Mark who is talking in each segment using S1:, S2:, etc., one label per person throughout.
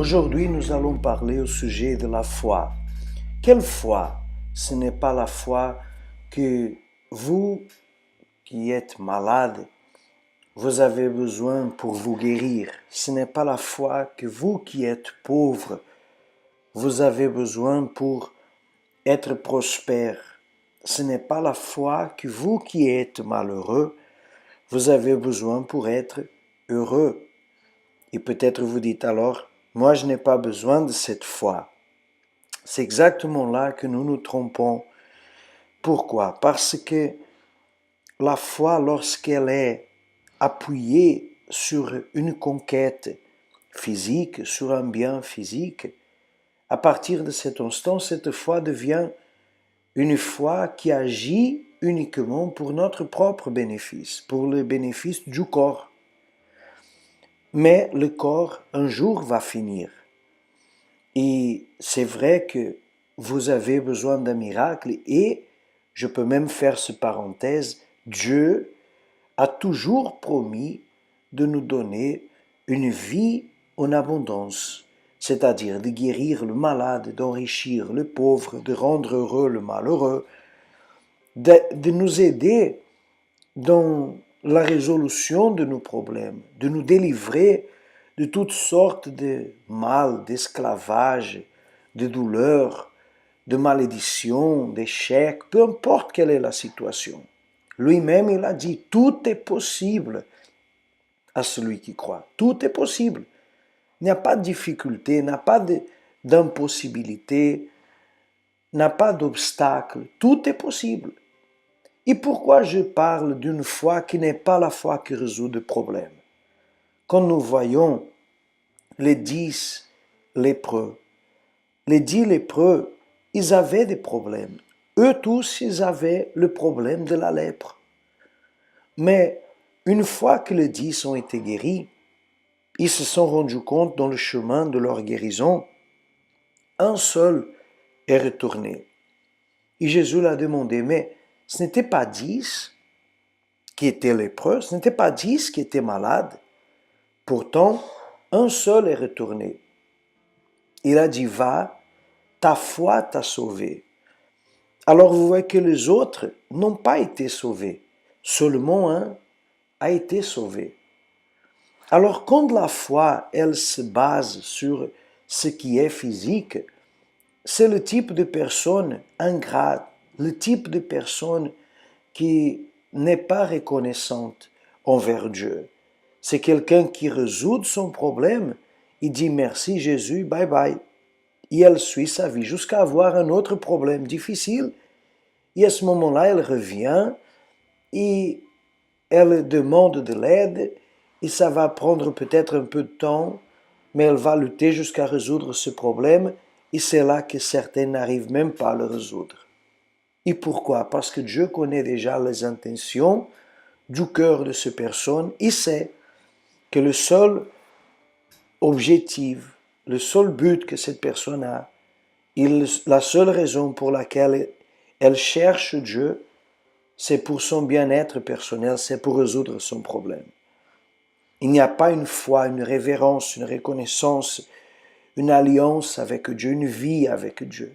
S1: Aujourd'hui, nous allons parler au sujet de la foi. Quelle foi? Ce n'est pas la foi que vous qui êtes malade, vous avez besoin pour vous guérir. Ce n'est pas la foi que vous qui êtes pauvre, vous avez besoin pour être prospère. Ce n'est pas la foi que vous qui êtes malheureux, vous avez besoin pour être heureux. Et peut-être vous dites alors, moi je n'ai pas besoin de cette foi. C'est exactement là que nous nous trompons. Pourquoi? Parce que la foi, lorsqu'elle est appuyée sur une conquête physique, sur un bien physique, à partir de cet instant, cette foi devient une foi qui agit uniquement pour notre propre bénéfice, pour le bénéfice du corps. Mais le corps, un jour, va finir. Et c'est vrai que vous avez besoin d'un miracle et, je peux même faire cette parenthèse, Dieu a toujours promis de nous donner une vie en abondance, c'est-à-dire de guérir le malade, d'enrichir le pauvre, de rendre heureux le malheureux, de nous aider dans la résolution de nos problèmes, de nous délivrer de toutes sortes de mal, d'esclavage, de douleurs, de malédictions, d'échecs, peu importe quelle est la situation. Lui-même, il a dit, tout est possible à celui qui croit. Tout est possible. Il n'y a pas de difficulté, il n'y a pas d'impossibilité, il n'y a pas d'obstacle. Tout est possible. Et pourquoi je parle d'une foi qui n'est pas la foi qui résout des problèmes? Quand nous voyons les 10 lépreux, ils avaient des problèmes. Eux tous, ils avaient le problème de la lèpre. Mais une fois que les 10 ont été guéris, ils se sont rendus compte dans le chemin de leur guérison, un seul est retourné. Et Jésus l'a demandé, mais ce n'était pas 10 qui étaient lépreux, ce n'était pas 10 qui étaient malades. Pourtant, un seul est retourné. Il a dit, va, ta foi t'a sauvé. Alors vous voyez que les autres n'ont pas été sauvés. Seulement un a été sauvé. Alors quand la foi, elle se base sur ce qui est physique, c'est le type de personne ingrate, le type de personne qui n'est pas reconnaissante envers Dieu. C'est quelqu'un qui résout son problème, il dit merci Jésus, bye bye. Et elle suit sa vie jusqu'à avoir un autre problème difficile. Et à ce moment-là, elle revient et elle demande de l'aide et ça va prendre peut-être un peu de temps, mais elle va lutter jusqu'à résoudre ce problème et c'est là que certains n'arrivent même pas à le résoudre. Et pourquoi? Parce que Dieu connaît déjà les intentions du cœur de ces personnes. Il sait que le seul objectif, le seul but que cette personne a, la seule raison pour laquelle elle cherche Dieu, c'est pour son bien-être personnel, c'est pour résoudre son problème. Il n'y a pas une foi, une révérence, une reconnaissance, une alliance avec Dieu, une vie avec Dieu.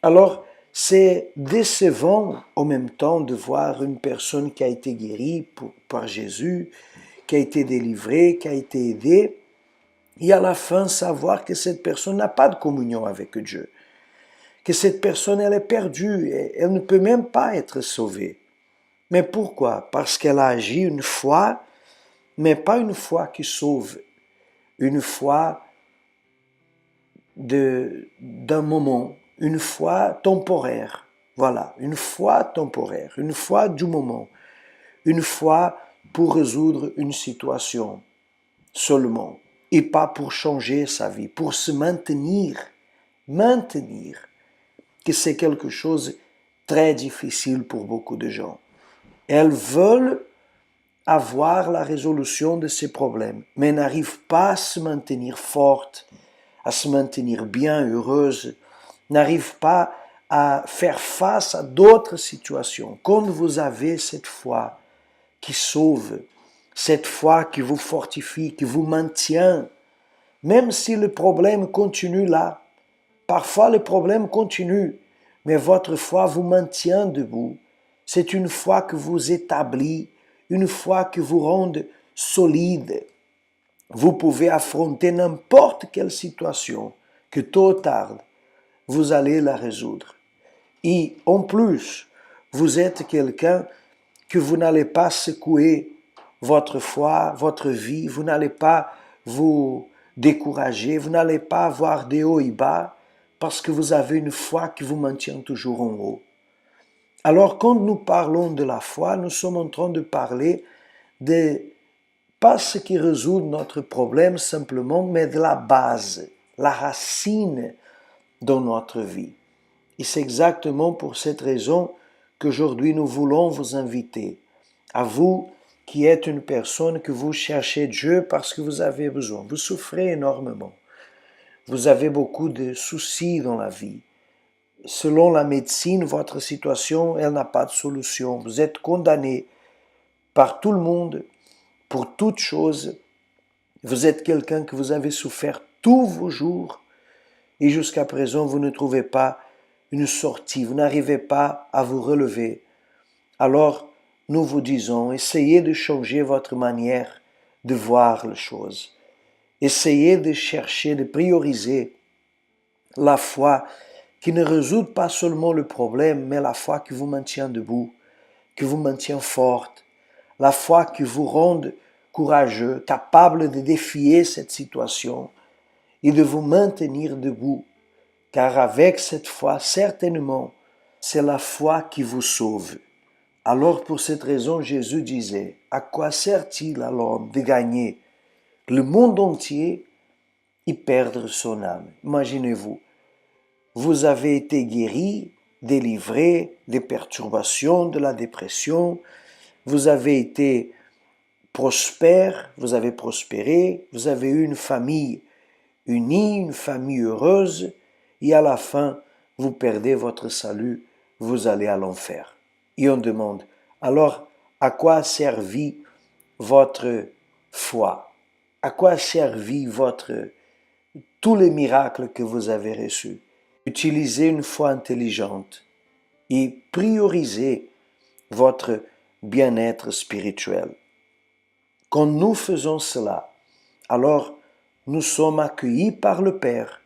S1: Alors, c'est décevant en même temps de voir une personne qui a été guérie par Jésus, qui a été délivrée, qui a été aidée, et à la fin savoir que cette personne n'a pas de communion avec Dieu, que cette personne elle est perdue, elle ne peut même pas être sauvée. Mais pourquoi? Parce qu'elle a agi une foi, mais pas une foi qui sauve, une foi d'un moment, une foi temporaire. Voilà, une foi temporaire, une foi du moment, une foi pour résoudre une situation seulement, et pas pour changer sa vie, pour se maintenir, que c'est quelque chose de très difficile pour beaucoup de gens. Elles veulent avoir la résolution de ces problèmes, mais n'arrivent pas à se maintenir fortes, à se maintenir bien, heureuses, n'arrivent pas à faire face à d'autres situations. Quand vous avez cette foi qui sauve, cette foi qui vous fortifie, qui vous maintient même si le problème continue là. Parfois le problème continue, mais votre foi vous maintient debout. C'est une foi que vous établit, une foi qui vous rend solide. Vous pouvez affronter n'importe quelle situation, que tôt ou tard, vous allez la résoudre. Et en plus, vous êtes quelqu'un que vous n'allez pas secouer votre foi, votre vie, vous n'allez pas vous décourager, vous n'allez pas avoir des hauts et bas, parce que vous avez une foi qui vous maintient toujours en haut. Alors quand nous parlons de la foi, nous sommes en train de parler de pas ce qui résout notre problème simplement, mais de la base, la racine dans notre vie. Et c'est exactement pour cette raison qu'aujourd'hui nous voulons vous inviter, à vous qui êtes une personne que vous cherchez Dieu parce que vous avez besoin. Vous souffrez énormément. Vous avez beaucoup de soucis dans la vie. Selon la médecine, votre situation, elle n'a pas de solution. Vous êtes condamné par tout le monde pour toute chose. Vous êtes quelqu'un que vous avez souffert tous vos jours et jusqu'à présent, vous ne trouvez pas une sortie, vous n'arrivez pas à vous relever. Alors, nous vous disons, essayez de changer votre manière de voir les choses. Essayez de chercher, de prioriser la foi qui ne résout pas seulement le problème, mais la foi qui vous maintient debout, qui vous maintient forte, la foi qui vous rend courageux, capable de défier cette situation et de vous maintenir debout. Car avec cette foi, certainement, c'est la foi qui vous sauve. Alors pour cette raison, Jésus disait, à quoi sert-il à l'homme de gagner le monde entier et perdre son âme? Imaginez-vous, vous avez été guéri, délivré des perturbations, de la dépression, vous avez été prospère, vous avez prospéré, vous avez eu une famille unie, une famille heureuse, et à la fin, vous perdez votre salut, vous allez à l'enfer. Et on demande, alors, à quoi a servi votre foi? À quoi a servi tous les miracles que vous avez reçus? Utilisez une foi intelligente et priorisez votre bien-être spirituel. Quand nous faisons cela, alors nous sommes accueillis par le Père,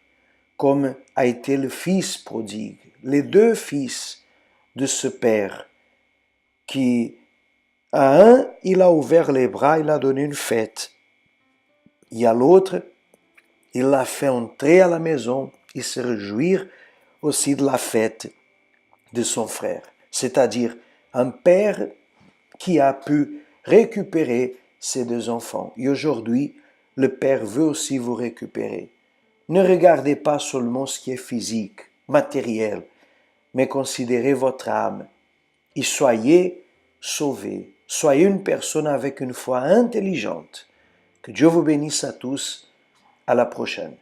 S1: comme a été le Fils prodigue, les deux fils de ce Père, qui à un, il a ouvert les bras, il a donné une fête, et à l'autre, il l'a fait entrer à la maison et se réjouir aussi de la fête de son frère, c'est-à-dire un père qui a pu récupérer ses deux enfants. Et aujourd'hui, le Père veut aussi vous récupérer. Ne regardez pas seulement ce qui est physique, matériel, mais considérez votre âme et soyez sauvés. Soyez une personne avec une foi intelligente. Que Dieu vous bénisse à tous. À la prochaine.